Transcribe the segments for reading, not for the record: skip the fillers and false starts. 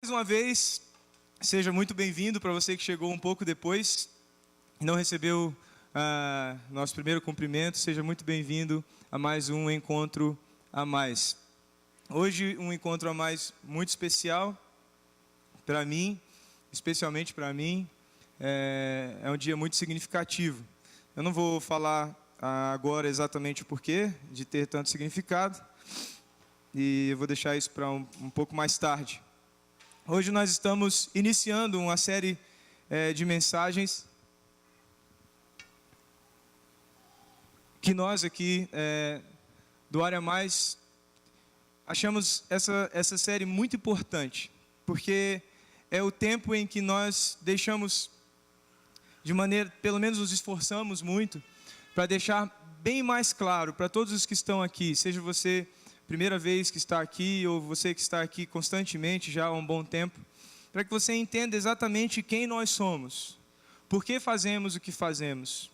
Mais uma vez, seja muito bem-vindo para você que chegou um pouco depois e não recebeu nosso primeiro cumprimento. Seja muito bem-vindo a mais um Encontro a Mais. Hoje, um Encontro a Mais muito especial para mim, especialmente para mim. É um dia muito significativo. Eu não vou falar agora exatamente o porquê de ter tanto significado e eu vou deixar isso para um pouco mais tarde. Hoje nós estamos iniciando uma série de mensagens que nós aqui do Área Mais achamos essa série muito importante, porque é o tempo em que nós deixamos de maneira, pelo menos nos esforçamos muito, para deixar bem mais claro para todos os que estão aqui, seja você primeira vez que está aqui, ou você que está aqui constantemente já há um bom tempo, para que você entenda exatamente quem nós somos, por que fazemos o que fazemos,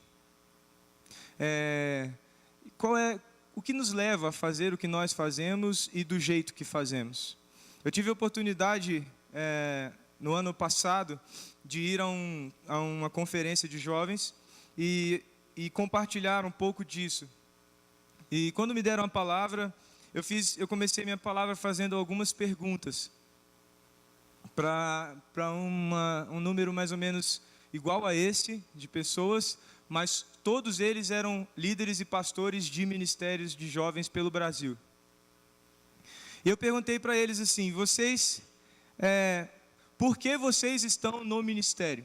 o que nos leva a fazer o que nós fazemos e do jeito que fazemos. Eu tive a oportunidade, no ano passado, de ir a uma conferência de jovens e compartilhar um pouco disso. E quando me deram a palavra, eu comecei minha palavra fazendo algumas perguntas para um número mais ou menos igual a esse de pessoas, mas todos eles eram líderes e pastores de ministérios de jovens pelo Brasil. E eu perguntei para eles assim: por que vocês estão no ministério?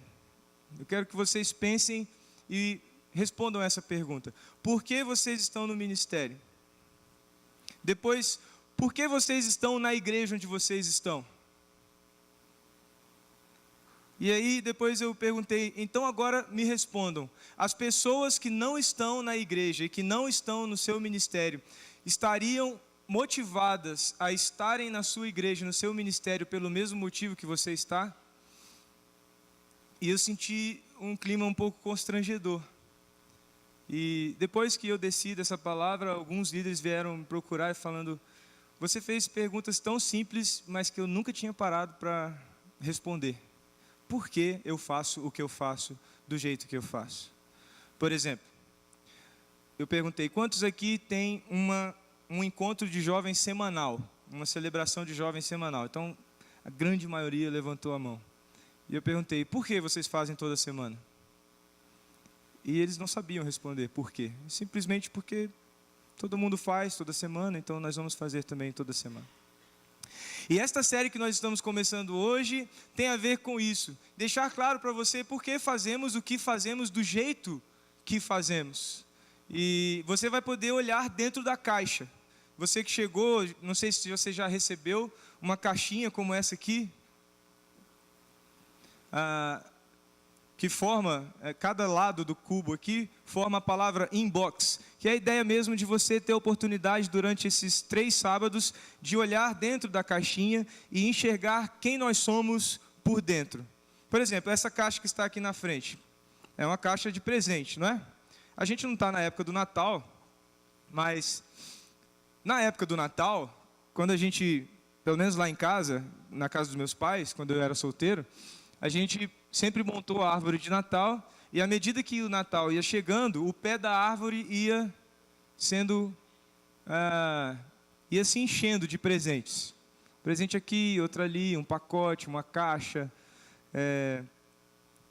Eu quero que vocês pensem e respondam essa pergunta. Por que vocês estão no ministério? Depois, por que vocês estão na igreja onde vocês estão? E aí, depois eu perguntei, então agora me respondam. As pessoas que não estão na igreja e que não estão no seu ministério, estariam motivadas a estarem na sua igreja, no seu ministério, pelo mesmo motivo que você está? E eu senti um clima um pouco constrangedor. E depois que eu desci dessa palavra, alguns líderes vieram me procurar falando: você fez perguntas tão simples, mas que eu nunca tinha parado para responder. Por que eu faço o que eu faço do jeito que eu faço? Por exemplo, eu perguntei: quantos aqui tem um encontro de jovens semanal? Uma celebração de jovens semanal? Então, a grande maioria levantou a mão. E eu perguntei: por que vocês fazem toda semana? E eles não sabiam responder por quê. Simplesmente porque todo mundo faz toda semana, então nós vamos fazer também toda semana. E esta série que nós estamos começando hoje tem a ver com isso. Deixar claro para você por que fazemos o que fazemos do jeito que fazemos. E você vai poder olhar dentro da caixa. Você que chegou, não sei se você já recebeu uma caixinha como essa aqui. Que forma, cada lado do cubo aqui, forma a palavra inbox, que é a ideia mesmo de você ter a oportunidade durante esses 3 sábados de olhar dentro da caixinha e enxergar quem nós somos por dentro. Por exemplo, essa caixa que está aqui na frente, é uma caixa de presente, não é? A gente não está na época do Natal, mas na época do Natal, quando a gente, pelo menos lá em casa, na casa dos meus pais, quando eu era solteiro, a gente sempre montou a árvore de Natal, e à medida que o Natal ia chegando, o pé da árvore ia se enchendo de presentes. Presente aqui, outro ali, um pacote, uma caixa.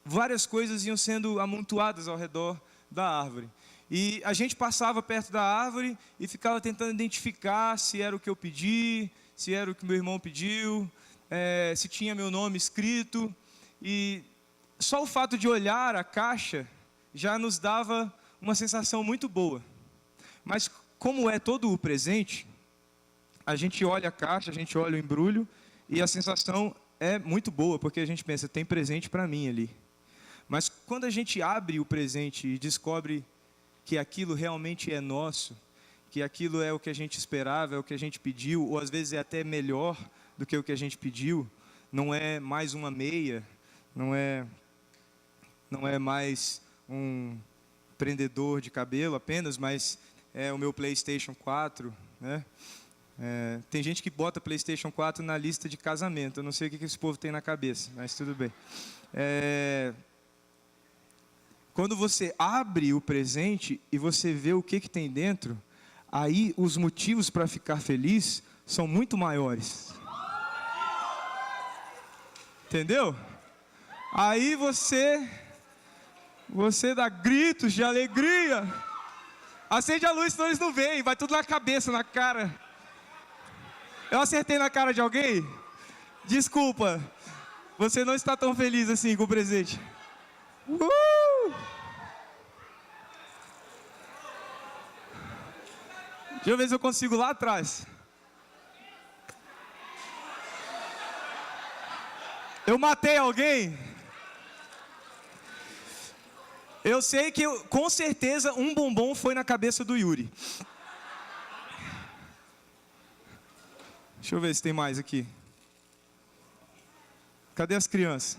Várias coisas iam sendo amontoadas ao redor da árvore. E a gente passava perto da árvore e ficava tentando identificar se era o que eu pedi, se era o que meu irmão pediu, se tinha meu nome escrito. E só o fato de olhar a caixa já nos dava uma sensação muito boa. Mas como é todo o presente, a gente olha a caixa, a gente olha o embrulho e a sensação é muito boa, porque a gente pensa: tem presente para mim ali. Mas quando a gente abre o presente e descobre que aquilo realmente é nosso, que aquilo é o que a gente esperava, é o que a gente pediu, ou às vezes é até melhor do que o que a gente pediu, não é mais uma meia, não é mais um prendedor de cabelo apenas, mas é o meu PlayStation 4, né? Tem gente que bota PlayStation 4 na lista de casamento. Eu não sei o que esse povo tem na cabeça, mas tudo bem. Quando você abre o presente e você vê o que tem dentro, aí os motivos para ficar feliz são muito maiores. Entendeu? Aí você dá gritos de alegria. Acende a luz, senão eles não veem. Vai tudo na cabeça, na cara. Eu acertei na cara de alguém? Desculpa. Você não está tão feliz assim com o presente. Deixa eu ver se eu consigo lá atrás. Eu matei alguém? Eu sei que, com certeza, um bombom foi na cabeça do Yuri. Deixa eu ver se tem mais aqui. Cadê as crianças?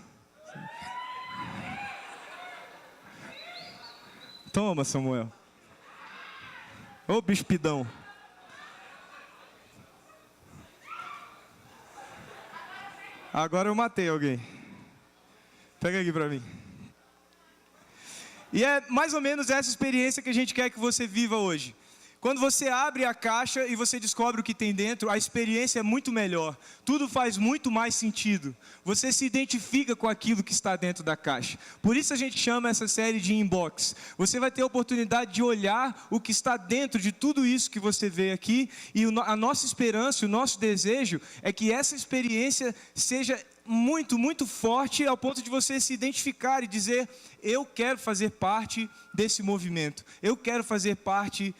Toma, Samuel. Ô, bicho pidão. Agora eu matei alguém. Pega aqui pra mim. E é mais ou menos essa experiência que a gente quer que você viva hoje. Quando você abre a caixa e você descobre o que tem dentro, a experiência é muito melhor. Tudo faz muito mais sentido. Você se identifica com aquilo que está dentro da caixa. Por isso a gente chama essa série de Inbox. Você vai ter a oportunidade de olhar o que está dentro de tudo isso que você vê aqui. E a nossa esperança, o nosso desejo é que essa experiência seja muito, muito forte ao ponto de você se identificar e dizer: eu quero fazer parte desse movimento. Eu quero fazer parte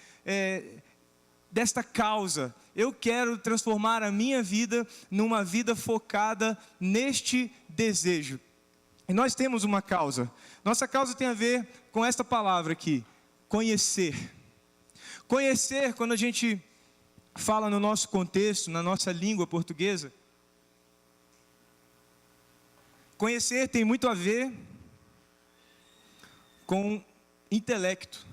desta causa. Eu quero transformar a minha vida numa vida focada neste desejo. E nós temos uma causa. Nossa causa tem a ver com esta palavra aqui: conhecer. Conhecer, quando a gente fala no nosso contexto, na nossa língua portuguesa, conhecer tem muito a ver com intelecto.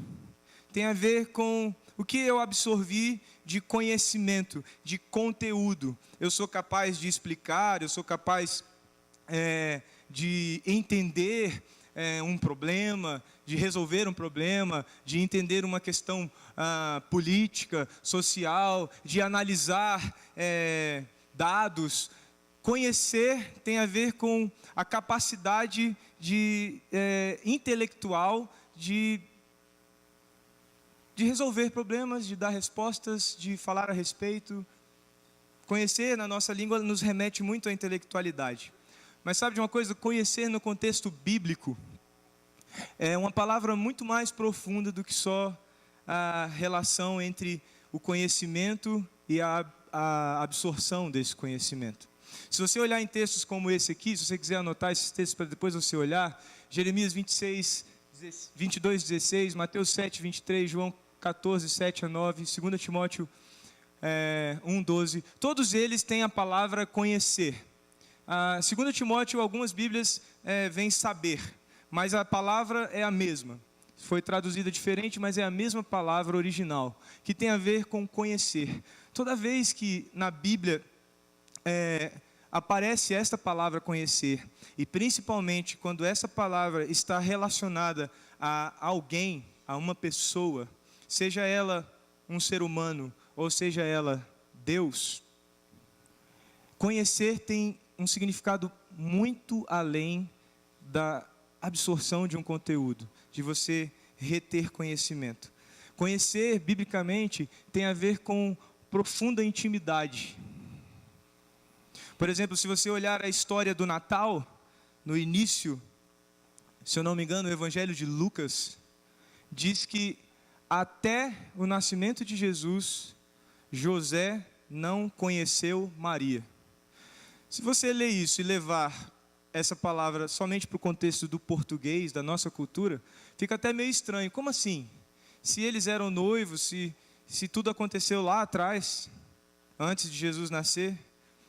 Tem a ver com o que eu absorvi de conhecimento, de conteúdo. Eu sou capaz de explicar, eu sou capaz de entender um problema, de resolver um problema, de entender uma questão política, social, de analisar dados. Conhecer tem a ver com a capacidade intelectual de resolver problemas, de dar respostas, de falar a respeito. Conhecer na nossa língua nos remete muito à intelectualidade. Mas sabe de uma coisa? Conhecer no contexto bíblico é uma palavra muito mais profunda do que só a relação entre o conhecimento e a absorção desse conhecimento. Se você olhar em textos como esse aqui, se você quiser anotar esses textos para depois você olhar, Jeremias 22, 16, Mateus 7, 23, João 14, 7 a 9, 2 Timóteo 1, 12, todos eles têm a palavra conhecer. 2 Timóteo, algumas bíblias vêm saber, mas a palavra é a mesma. Foi traduzida diferente, mas é a mesma palavra original, que tem a ver com conhecer. Toda vez que na Bíblia aparece esta palavra conhecer, e principalmente quando essa palavra está relacionada a alguém, a uma pessoa, seja ela um ser humano ou seja ela Deus, conhecer tem um significado muito além da absorção de um conteúdo, de você reter conhecimento. Conhecer, biblicamente, tem a ver com profunda intimidade. Por exemplo, se você olhar a história do Natal, no início, se eu não me engano, o Evangelho de Lucas diz que até o nascimento de Jesus, José não conheceu Maria. Se você ler isso e levar essa palavra somente para o contexto do português, da nossa cultura, fica até meio estranho. Como assim? Se eles eram noivos, se tudo aconteceu lá atrás, antes de Jesus nascer,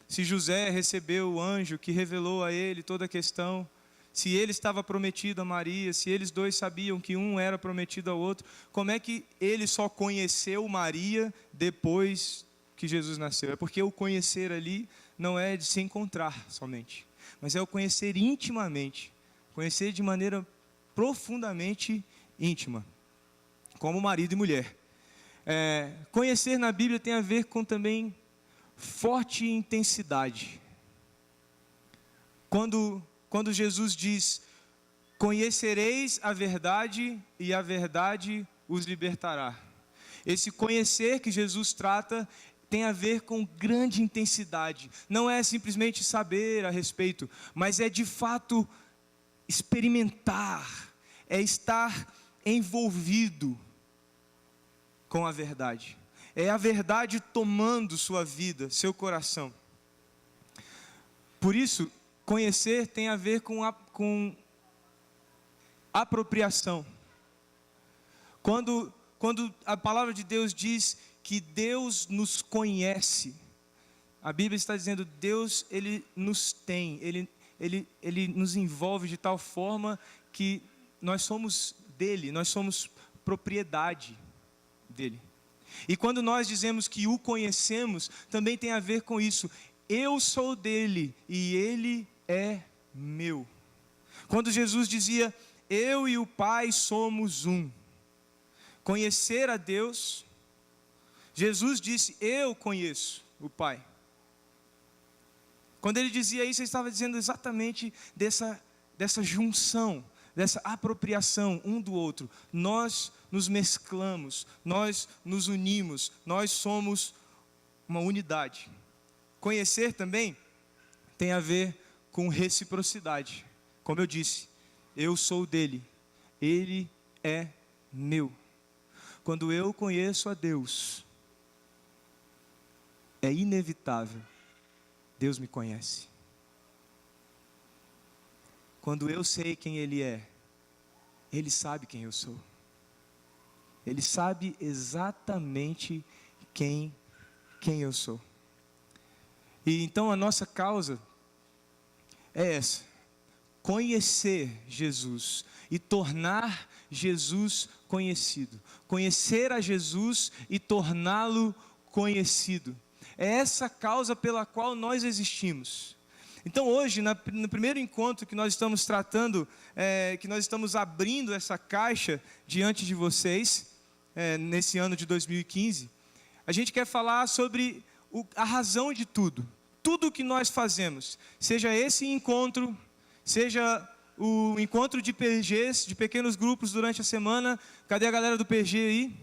se José recebeu o anjo que revelou a ele toda a questão, se ele estava prometido a Maria, se eles dois sabiam que um era prometido ao outro, como é que ele só conheceu Maria depois que Jesus nasceu. É porque o conhecer ali não é de se encontrar somente, mas é o conhecer intimamente, conhecer de maneira profundamente íntima, como marido e mulher. Conhecer na Bíblia tem a ver com também forte intensidade. Quando Jesus diz: conhecereis a verdade e a verdade os libertará. Esse conhecer que Jesus trata tem a ver com grande intensidade. Não é simplesmente saber a respeito, mas é de fato experimentar, é estar envolvido com a verdade. É a verdade tomando sua vida, seu coração. Por isso, conhecer tem a ver com apropriação. Quando a palavra de Deus diz que Deus nos conhece, a Bíblia está dizendo: Deus, Ele nos tem, Ele nos envolve de tal forma que nós somos dele, nós somos propriedade dele. E quando nós dizemos que o conhecemos, também tem a ver com isso. Eu sou dele e ele é meu. Quando Jesus dizia: eu e o Pai somos um. Conhecer a Deus, Jesus disse: eu conheço o Pai. Quando ele dizia isso, ele estava dizendo exatamente dessa junção, dessa apropriação um do outro. Nós nos mesclamos, nós nos unimos, nós somos uma unidade. Conhecer também tem a ver com reciprocidade. Como eu disse, eu sou dele, ele é meu. Quando eu conheço a Deus, é inevitável, Deus me conhece. Quando eu sei quem Ele é, Ele sabe quem eu sou. Ele sabe exatamente quem eu sou. E então a nossa causa é essa: conhecer Jesus e tornar Jesus conhecido. Conhecer a Jesus e torná-lo conhecido. É essa causa pela qual nós existimos. Então hoje, no primeiro encontro que nós estamos tratando, que nós estamos abrindo essa caixa diante de vocês, nesse ano de 2015, a gente quer falar sobre a razão de tudo. Tudo o que nós fazemos, seja esse encontro, seja o encontro de PGs, de pequenos grupos durante a semana. Cadê a galera do PG aí?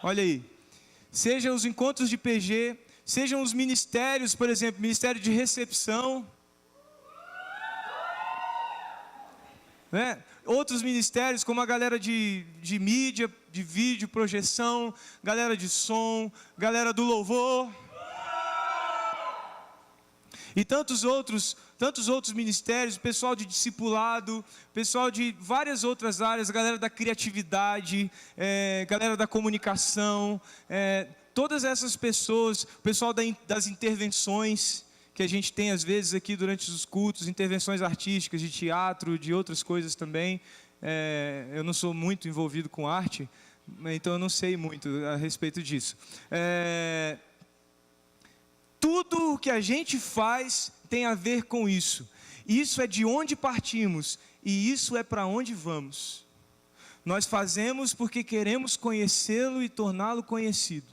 Olha aí. Seja os encontros de PG, sejam os ministérios, por exemplo, ministério de recepção, né? Outros ministérios, como a galera de mídia, de vídeo, projeção, galera de som, galera do louvor, e tantos outros ministérios, pessoal de discipulado, pessoal de várias outras áreas, galera da criatividade, galera da comunicação, todas essas pessoas, o pessoal das intervenções que a gente tem às vezes aqui durante os cultos, intervenções artísticas, de teatro, de outras coisas também. Eu não sou muito envolvido com arte, então eu não sei muito a respeito disso. Tudo o que a gente faz tem a ver com isso. Isso é de onde partimos e isso é para onde vamos. Nós fazemos porque queremos conhecê-lo e torná-lo conhecido.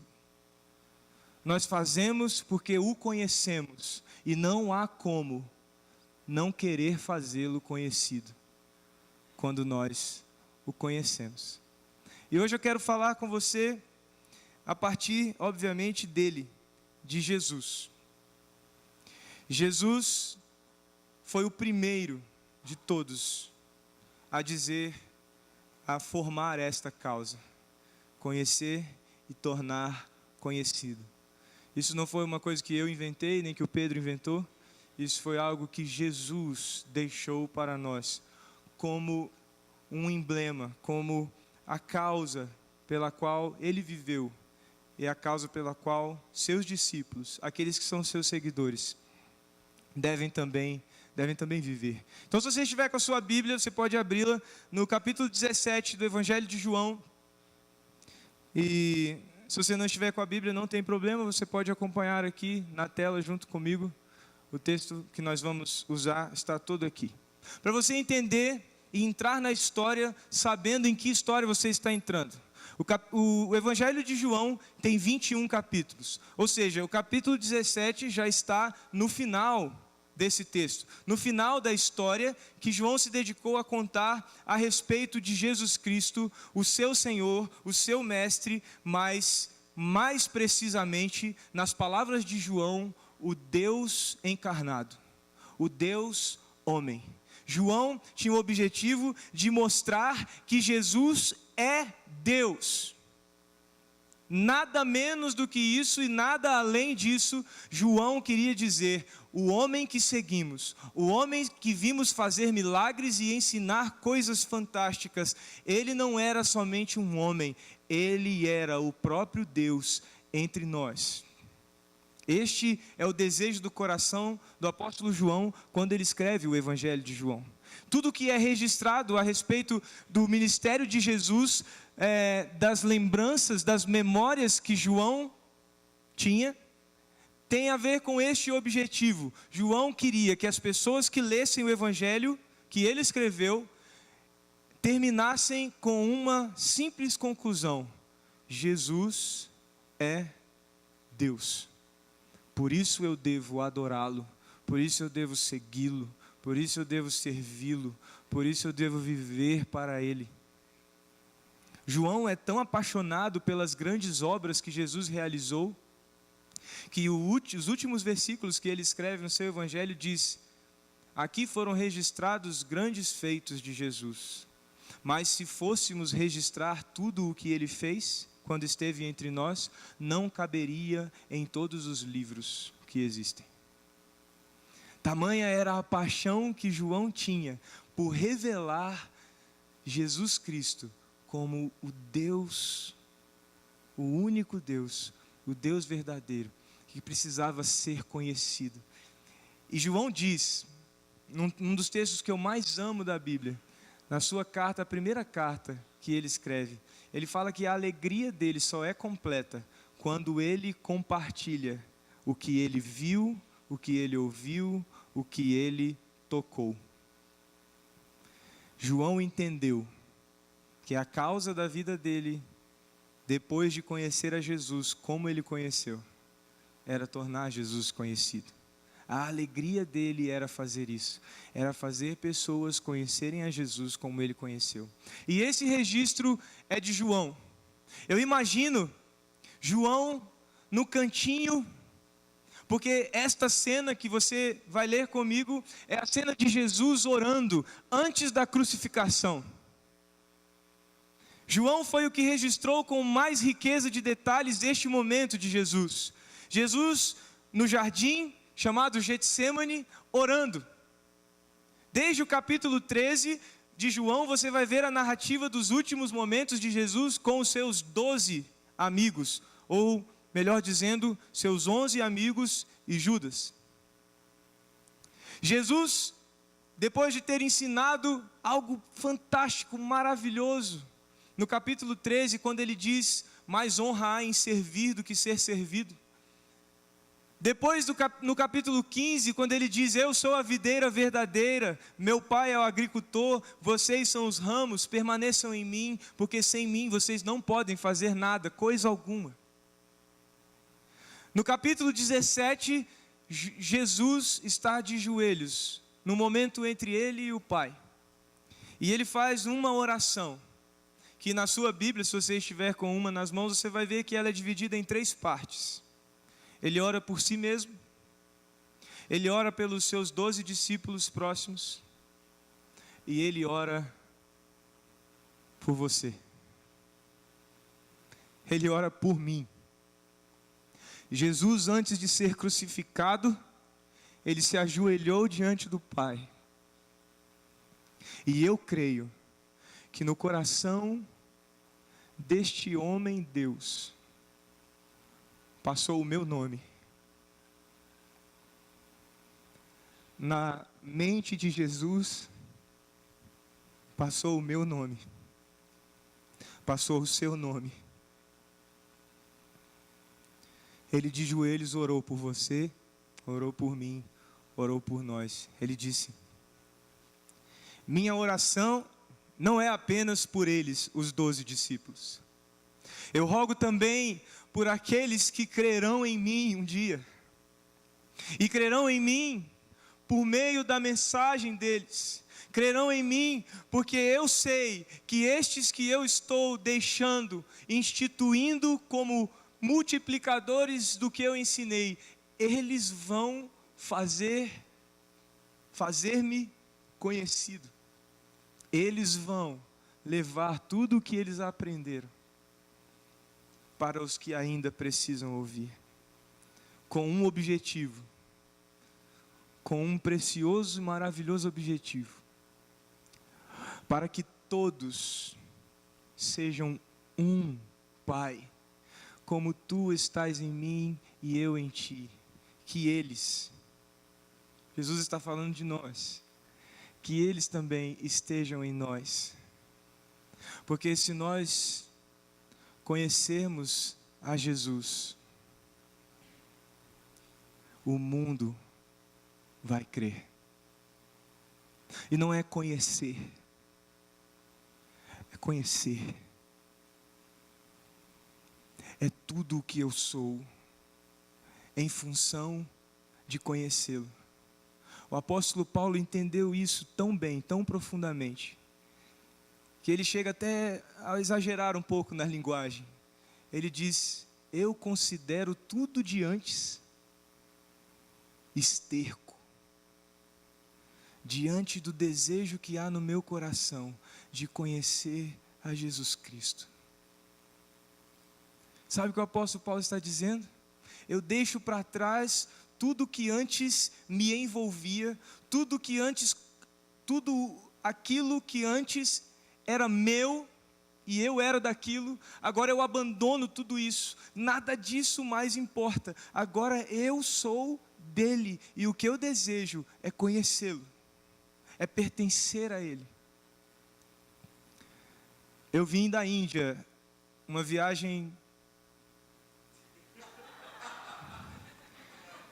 Nós fazemos porque o conhecemos e não há como não querer fazê-lo conhecido quando nós o conhecemos. E hoje eu quero falar com você a partir, obviamente, dele, de Jesus. Jesus foi o primeiro de todos a formar esta causa: conhecer e tornar conhecido. Isso não foi uma coisa que eu inventei, nem que o Pedro inventou. Isso foi algo que Jesus deixou para nós, como um emblema, como a causa pela qual ele viveu, e a causa pela qual seus discípulos, aqueles que são seus seguidores, devem também viver. Então, se você estiver com a sua Bíblia, você pode abri-la no capítulo 17 do Evangelho de João. E Se você não estiver com a Bíblia, não tem problema, você pode acompanhar aqui na tela junto comigo. O texto que nós vamos usar está todo aqui. Para você entender e entrar na história, sabendo em que história você está entrando. O Evangelho de João tem 21 capítulos. Ou seja, o capítulo 17 já está no final desse texto. No final da história que João se dedicou a contar a respeito de Jesus Cristo, o seu Senhor, o seu Mestre, mas mais precisamente, nas palavras de João, o Deus encarnado, o Deus homem. João tinha o objetivo de mostrar que Jesus é Deus. Nada menos do que isso e nada além disso, João queria dizer: o homem que seguimos, o homem que vimos fazer milagres e ensinar coisas fantásticas, ele não era somente um homem, ele era o próprio Deus entre nós. Este é o desejo do coração do apóstolo João quando ele escreve o Evangelho de João. Tudo que é registrado a respeito do ministério de Jesus, das lembranças, das memórias que João tinha, tem a ver com este objetivo. João queria que as pessoas que lessem o Evangelho que ele escreveu terminassem com uma simples conclusão: Jesus é Deus. Por isso eu devo adorá-lo, por isso eu devo segui-lo, por isso eu devo servi-lo, por isso eu devo viver para ele. João é tão apaixonado pelas grandes obras que Jesus realizou, que os últimos versículos que ele escreve no seu Evangelho diz: aqui foram registrados grandes feitos de Jesus, mas se fôssemos registrar tudo o que ele fez quando esteve entre nós, não caberia em todos os livros que existem. Tamanha era a paixão que João tinha por revelar Jesus Cristo como o Deus, o único Deus, o Deus verdadeiro, que precisava ser conhecido. E João diz, num dos textos que eu mais amo da Bíblia, na sua carta, a primeira carta que ele escreve, ele fala que a alegria dele só é completa quando ele compartilha o que ele viu, o que ele ouviu, o que ele tocou. João entendeu que a causa da vida dele, depois de conhecer a Jesus como ele conheceu, era tornar Jesus conhecido. A alegria dele era fazer isso, era fazer pessoas conhecerem a Jesus como ele conheceu. E esse registro é de João. Eu imagino João no cantinho, porque esta cena que você vai ler comigo é a cena de Jesus orando antes da crucificação. João foi o que registrou com mais riqueza de detalhes este momento de Jesus. Jesus no jardim chamado Getsêmani, orando. Desde o capítulo 13 de João, você vai ver a narrativa dos últimos momentos de Jesus com os seus 12 amigos, ou melhor dizendo, seus 11 amigos e Judas. Jesus, depois de ter ensinado algo fantástico, maravilhoso, no capítulo 13, quando ele diz: mais honra há em servir do que ser servido. Depois, no capítulo 15, quando ele diz: eu sou a videira verdadeira, meu pai é o agricultor, vocês são os ramos, permaneçam em mim, porque sem mim vocês não podem fazer nada, coisa alguma. No capítulo 17, Jesus está de joelhos, no momento entre ele e o Pai. E ele faz uma oração, que na sua Bíblia, se você estiver com uma nas mãos, você vai ver que ela é dividida em 3 partes. Ele ora por si mesmo, ele ora pelos seus 12 discípulos próximos, e ele ora por você. Ele ora por mim. Jesus, antes de ser crucificado, ele se ajoelhou diante do Pai. E eu creio que no coração deste homem Deus, passou o meu nome. Na mente de Jesus, passou o meu nome. Passou o seu nome. Ele de joelhos orou por você, orou por mim, orou por nós. Ele disse: minha oração não é apenas por eles, os 12 discípulos. Eu rogo também por aqueles que crerão em mim um dia. E crerão em mim por meio da mensagem deles. Crerão em mim porque eu sei que estes que eu estou deixando, instituindo como multiplicadores do que eu ensinei, eles vão fazer-me conhecido. Eles vão levar tudo o que eles aprenderam para os que ainda precisam ouvir, com um objetivo, com um precioso e maravilhoso objetivo, para que todos sejam um, Pai, como tu estás em mim e eu em ti, que eles, Jesus está falando de nós, que eles também estejam em nós, porque se nós conhecermos a Jesus, o mundo vai crer. E não é conhecer, é conhecer. É tudo o que eu sou, em função de conhecê-lo. O apóstolo Paulo entendeu isso tão bem, tão profundamente, que ele chega até a exagerar um pouco na linguagem. Ele diz: eu considero tudo de antes esterco, diante do desejo que há no meu coração de conhecer a Jesus Cristo. Sabe o que o apóstolo Paulo está dizendo? Eu deixo para trás tudo que antes me envolvia, tudo aquilo que antes era meu e eu era daquilo, agora eu abandono tudo isso, nada disso mais importa, agora eu sou dele e o que eu desejo é conhecê-lo, é pertencer a ele. Eu vim da Índia, uma viagem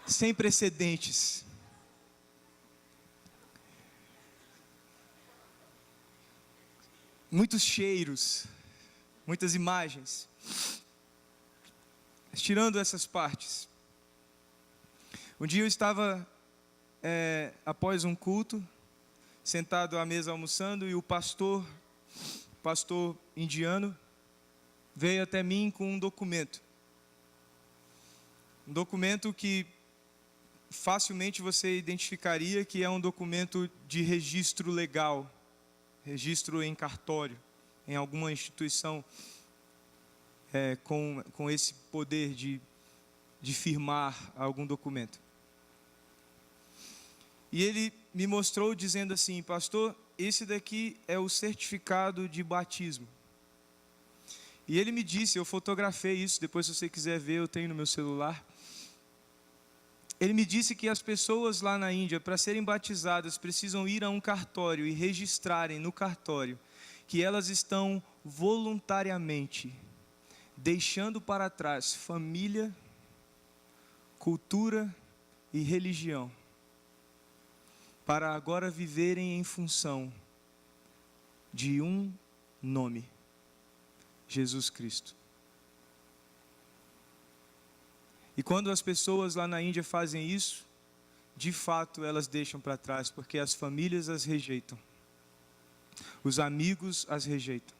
sem precedentes. Muitos cheiros, muitas imagens. Mas tirando essas partes, um dia eu estava, após um culto, sentado à mesa almoçando, e o pastor indiano, veio até mim com um documento. Um documento que facilmente você identificaria que é um documento de registro legal, registro em cartório, em alguma instituição com esse poder de firmar algum documento. E ele me mostrou dizendo assim: pastor, esse daqui é o certificado de batismo. E ele me disse, eu fotografei isso, depois se você quiser ver, eu tenho no meu celular. Ele me disse que as pessoas lá na Índia, para serem batizadas, precisam ir a um cartório e registrarem no cartório que elas estão voluntariamente deixando para trás família, cultura e religião, para agora viverem em função de um nome: Jesus Cristo. E quando as pessoas lá na Índia fazem isso, de fato elas deixam para trás, porque as famílias as rejeitam, os amigos as rejeitam,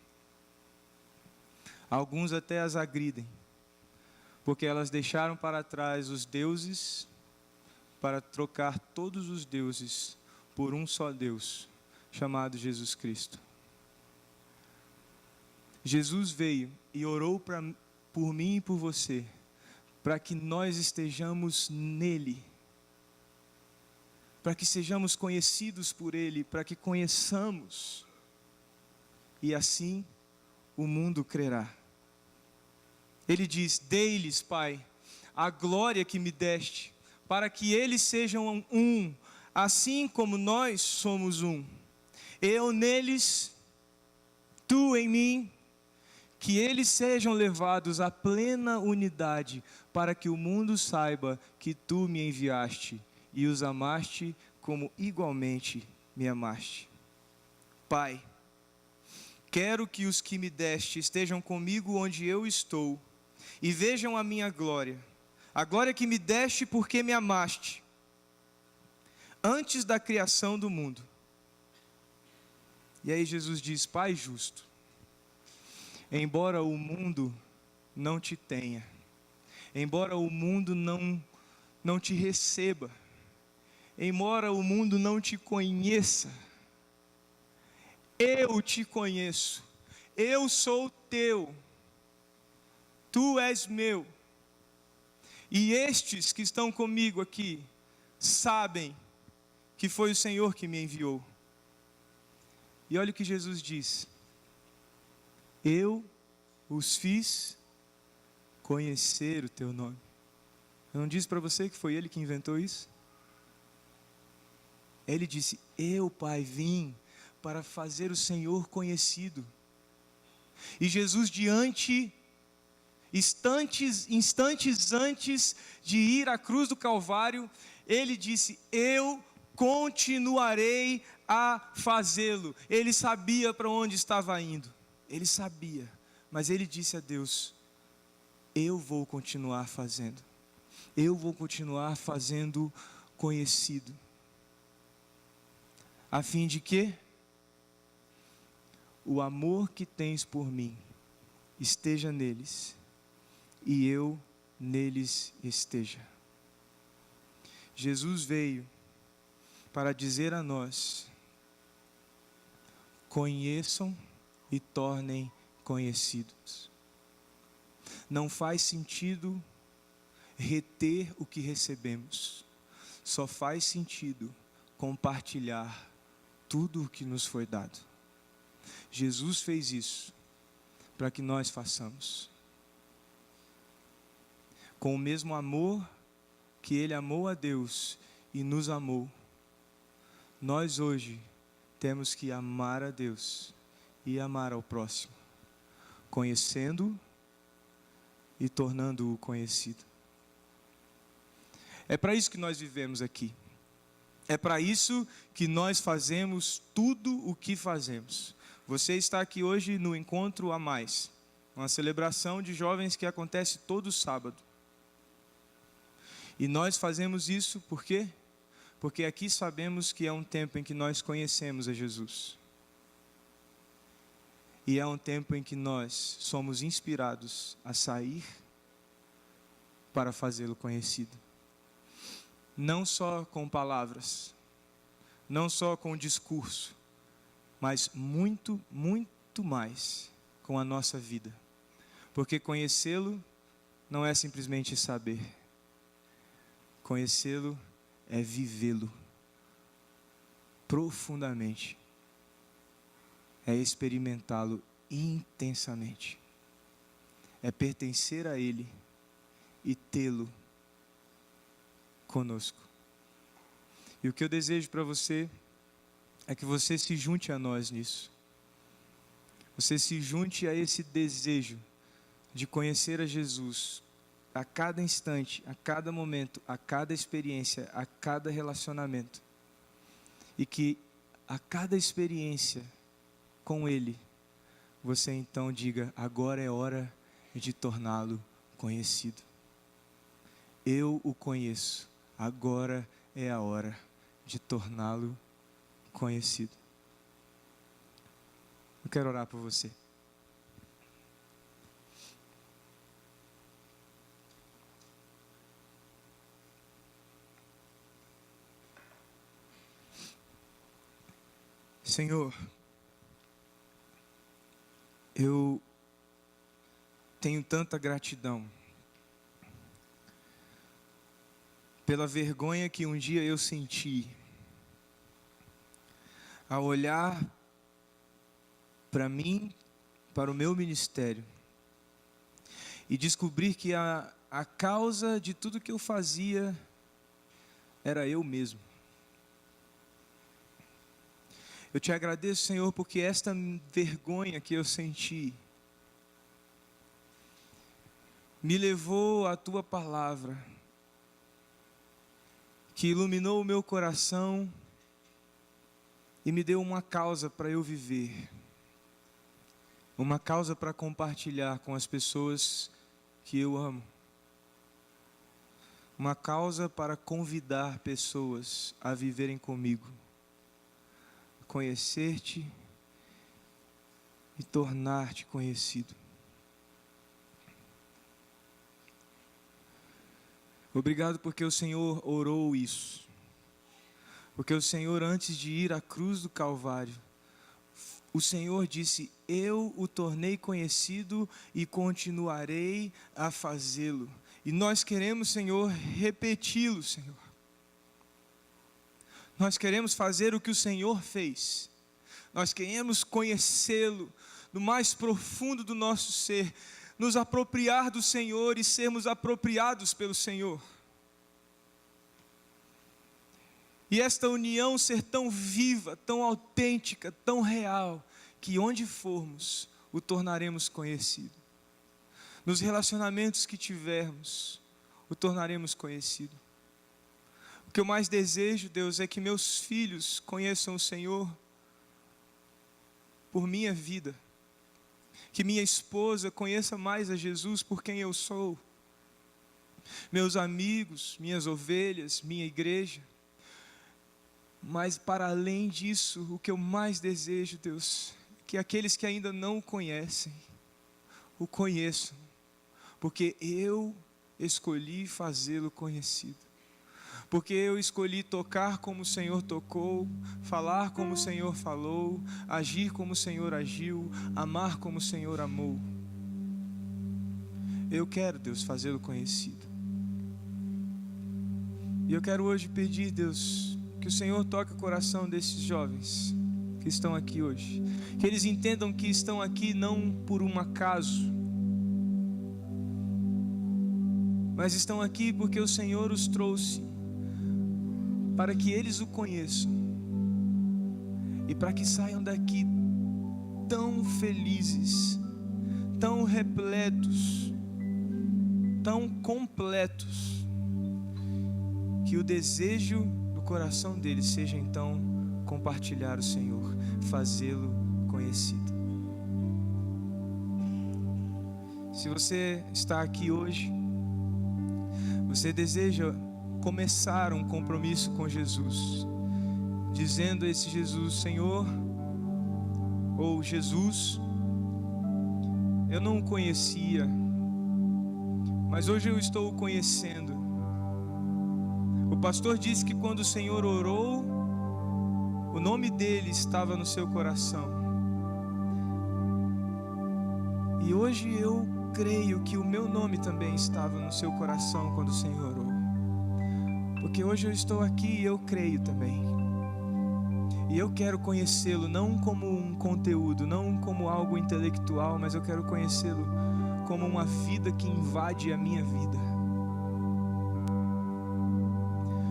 alguns até as agridem, porque elas deixaram para trás os deuses para trocar todos os deuses por um só Deus, chamado Jesus Cristo. Jesus veio e orou por mim e por você, para que nós estejamos nele, para que sejamos conhecidos por ele, para que conheçamos, e assim o mundo crerá. Ele diz: dei-lhes, Pai, a glória que me deste, para que eles sejam um, assim como nós somos um. Eu neles, tu em mim, que eles sejam levados à plena unidade, para que o mundo saiba que tu me enviaste e os amaste como igualmente me amaste. Pai, quero que os que me deste estejam comigo onde eu estou e vejam a minha glória, a glória que me deste porque me amaste antes da criação do mundo. E aí Jesus diz: Pai justo, embora o mundo não te tenha, embora o mundo não te receba, embora o mundo não te conheça, eu te conheço, eu sou teu, tu és meu, e estes que estão comigo aqui sabem que foi o Senhor que me enviou. E olha o que Jesus diz: eu os fiz conhecer o teu nome. Eu não disse para você que foi ele que inventou isso? Ele disse: eu, Pai, vim para fazer o Senhor conhecido. E Jesus, instantes antes de ir à cruz do Calvário, ele disse: eu continuarei a fazê-lo. Ele sabia para onde estava indo, ele sabia, mas ele disse a Deus: eu vou continuar fazendo, eu vou continuar fazendo conhecido, a fim de que o amor que tens por mim esteja neles e eu neles esteja. Jesus veio para dizer a nós: conheçam e tornem conhecidos. Não faz sentido reter o que recebemos, só faz sentido compartilhar tudo o que nos foi dado. Jesus fez isso para que nós façamos. Com o mesmo amor que Ele amou a Deus e nos amou, nós hoje temos que amar a Deus e amar ao próximo, conhecendo e tornando-o conhecido. É para isso que nós vivemos aqui. É para isso que nós fazemos tudo o que fazemos. Você está aqui hoje no Encontro a Mais, uma celebração de jovens que acontece todo sábado. E nós fazemos isso por quê? Porque aqui sabemos que é um tempo em que nós conhecemos a Jesus. E é um tempo em que nós somos inspirados a sair para fazê-lo conhecido. Não só com palavras, não só com discurso, mas muito, muito mais com a nossa vida. Porque conhecê-lo não é simplesmente saber. Conhecê-lo é vivê-lo profundamente. É experimentá-lo intensamente. É pertencer a Ele e tê-lo conosco. E o que eu desejo para você é que você se junte a nós nisso. Você se junte a esse desejo de conhecer a Jesus a cada instante, a cada momento, a cada experiência, a cada relacionamento. E que a cada experiência com Ele, você então diga: agora é hora de torná-lo conhecido. Eu o conheço, agora é a hora de torná-lo conhecido. Eu quero orar por você. Senhor, eu tenho tanta gratidão pela vergonha que um dia eu senti ao olhar para mim, para o meu ministério, e descobrir que a causa de tudo que eu fazia era eu mesmo. Eu te agradeço, Senhor, porque esta vergonha que eu senti me levou a tua palavra, que iluminou o meu coração e me deu uma causa para eu viver, uma causa para compartilhar com as pessoas que eu amo, uma causa para convidar pessoas a viverem comigo, conhecer-te e tornar-te conhecido. Obrigado porque o Senhor orou isso. Porque o Senhor, antes de ir à cruz do Calvário, o Senhor disse: eu o tornei conhecido e continuarei a fazê-lo. E nós queremos, Senhor, repeti-lo, Senhor. Nós queremos fazer o que o Senhor fez. Nós queremos conhecê-lo no mais profundo do nosso ser, nos apropriar do Senhor e sermos apropriados pelo Senhor. E esta união ser tão viva, tão autêntica, tão real, que onde formos, o tornaremos conhecido. Nos relacionamentos que tivermos, o tornaremos conhecido. O que eu mais desejo, Deus, é que meus filhos conheçam o Senhor por minha vida. Que minha esposa conheça mais a Jesus por quem eu sou. Meus amigos, minhas ovelhas, minha igreja. Mas para além disso, o que eu mais desejo, Deus, é que aqueles que ainda não o conhecem, o conheçam. Porque eu escolhi fazê-lo conhecido. Porque eu escolhi tocar como o Senhor tocou, falar como o Senhor falou, agir como o Senhor agiu, amar como o Senhor amou. Eu quero, Deus, fazê-lo conhecido. E eu quero hoje pedir, Deus, que o Senhor toque o coração desses jovens que estão aqui hoje. Que eles entendam que estão aqui não por um acaso, mas estão aqui porque o Senhor os trouxe para que eles o conheçam e para que saiam daqui tão felizes, tão repletos, tão completos, que o desejo do coração deles seja então compartilhar o Senhor, fazê-lo conhecido. Se você está aqui hoje, você deseja começar um compromisso com Jesus, dizendo a esse Jesus: Senhor, ou Jesus, eu não o conhecia, mas hoje eu estou o conhecendo. O pastor disse que quando o Senhor orou, o nome dele estava no seu coração. E hoje eu creio que o meu nome também estava no seu coração quando o Senhor orou. Porque hoje eu estou aqui e eu creio também. E eu quero conhecê-lo não como um conteúdo, não como algo intelectual, mas eu quero conhecê-lo como uma vida que invade a minha vida.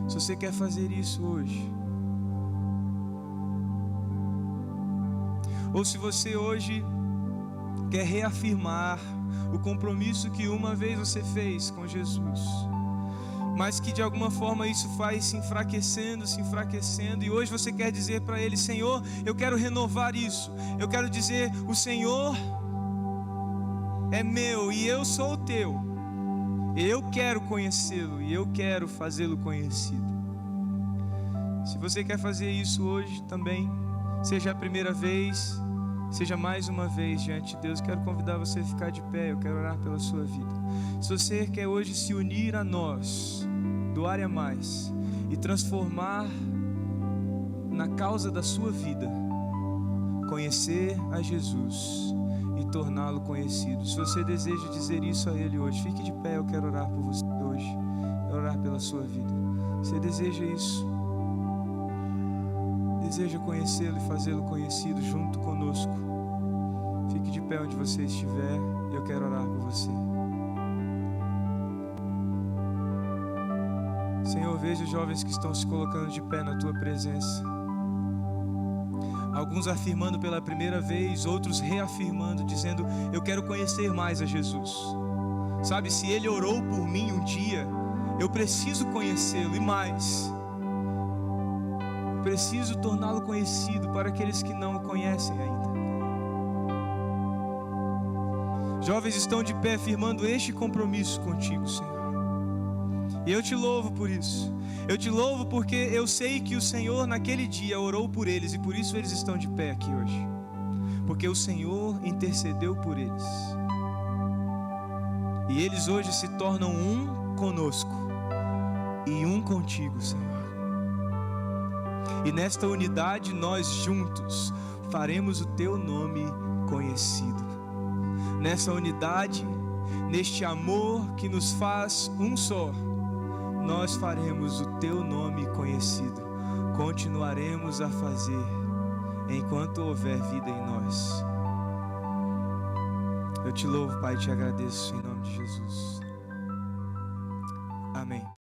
Se você quer fazer isso hoje, ou se você hoje quer reafirmar o compromisso que uma vez você fez com Jesus, mas que de alguma forma isso vai se enfraquecendo, e hoje você quer dizer para Ele: Senhor, eu quero renovar isso, eu quero dizer, o Senhor é meu e eu sou o teu, eu quero conhecê-lo e eu quero fazê-lo conhecido. Se você quer fazer isso hoje também, seja a primeira vez, seja mais uma vez diante de Deus, quero convidar você a ficar de pé, eu quero orar pela sua vida. Se você quer hoje se unir a nós, do Área Mais, e transformar na causa da sua vida, conhecer a Jesus e torná-lo conhecido. Se você deseja dizer isso a Ele hoje, fique de pé, eu quero orar por você hoje, quero orar pela sua vida. Você deseja isso? Deseja conhecê-lo e fazê-lo conhecido junto conosco? Fique de pé onde você estiver, eu quero orar por você. Senhor, veja os jovens que estão se colocando de pé na Tua presença. Alguns afirmando pela primeira vez, outros reafirmando, dizendo: eu quero conhecer mais a Jesus. Sabe, se Ele orou por mim um dia, eu preciso conhecê-lo e mais. Preciso torná-lo conhecido para aqueles que não o conhecem ainda. Jovens estão de pé firmando este compromisso contigo, Senhor. E eu te louvo por isso. Eu te louvo porque eu sei que o Senhor naquele dia orou por eles e por isso eles estão de pé aqui hoje. Porque o Senhor intercedeu por eles. E eles hoje se tornam um conosco e um contigo, Senhor. E nesta unidade nós juntos faremos o teu nome conhecido. Nessa unidade, neste amor que nos faz um só, nós faremos o teu nome conhecido. Continuaremos a fazer enquanto houver vida em nós. Eu te louvo, Pai, e te agradeço em nome de Jesus. Amém.